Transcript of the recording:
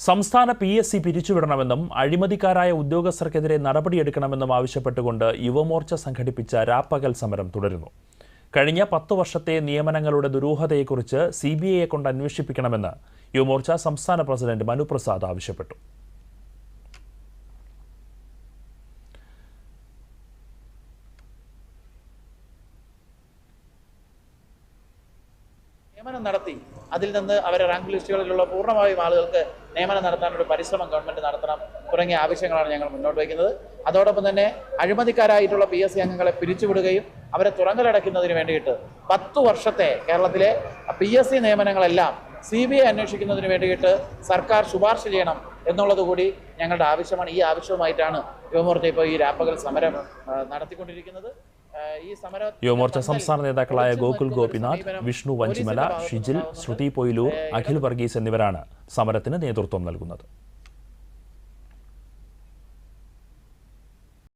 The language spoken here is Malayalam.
സംസ്ഥാന PSC പിരിച്ചുവിടണമെന്നും അഴിമതിക്കാരായ ഉദ്യോഗസ്ഥർക്കെതിരെ നടപടിയെടുക്കണമെന്നും ആവശ്യപ്പെട്ടുകൊണ്ട് യുവമോർച്ച സംഘടിപ്പിച്ച രാപ്പകൽ സമരം തുടരുന്നു. കഴിഞ്ഞ 10 വർഷത്തെ നിയമനങ്ങളുടെ ദുരൂഹതയെക്കുറിച്ച് CBIയെ കൊണ്ട് അന്വേഷിപ്പിക്കണമെന്ന് യുവമോർച്ച സംസ്ഥാന പ്രസിഡന്റ് മനു പ്രസാദ് ആവശ്യപ്പെട്ടു. നിയമനം നടത്തി അതിൽ നിന്ന് അവരെ റാങ്ക് ലിസ്റ്റുകളിലുള്ള പൂർണ്ണമായും ആളുകൾക്ക് നിയമനം നടത്താനൊരു പരിശ്രമം ഗവൺമെന്റ് നടത്തണം തുടങ്ങിയ ആവശ്യങ്ങളാണ് ഞങ്ങൾ മുന്നോട്ട് വയ്ക്കുന്നത്. അതോടൊപ്പം തന്നെ അഴിമതിക്കാരായിട്ടുള്ള PSC അംഗങ്ങളെ പിരിച്ചുവിടുകയും അവരെ തുറങ്കലടയ്ക്കുന്നതിന് വേണ്ടിയിട്ട് 10 വർഷത്തെ കേരളത്തിലെ PSC നിയമനങ്ങളെല്ലാം CBI അന്വേഷിക്കുന്നതിന് വേണ്ടിയിട്ട് സർക്കാർ ശുപാർശ ചെയ്യണം എന്നുള്ളത് കൂടി ഞങ്ങളുടെ ആവശ്യമാണ്. ഈ ആവശ്യവുമായിട്ടാണ് യുവമോർച്ച ഇപ്പോൾ ഈ രാപ്പകൽ സമരം നടത്തിക്കൊണ്ടിരിക്കുന്നത്. യുവമോർച്ച സംസ്ഥാന നേതാക്കളായ ഗോകുൽ ഗോപിനാഥ്, വിഷ്ണു വഞ്ചിമല, ഷിജിൽ, ശ്രുതി പൊയിലൂർ, അഖിൽ വർഗീസ് എന്നിവരാണ് സമരത്തിന് നേതൃത്വം നൽകുന്നത്.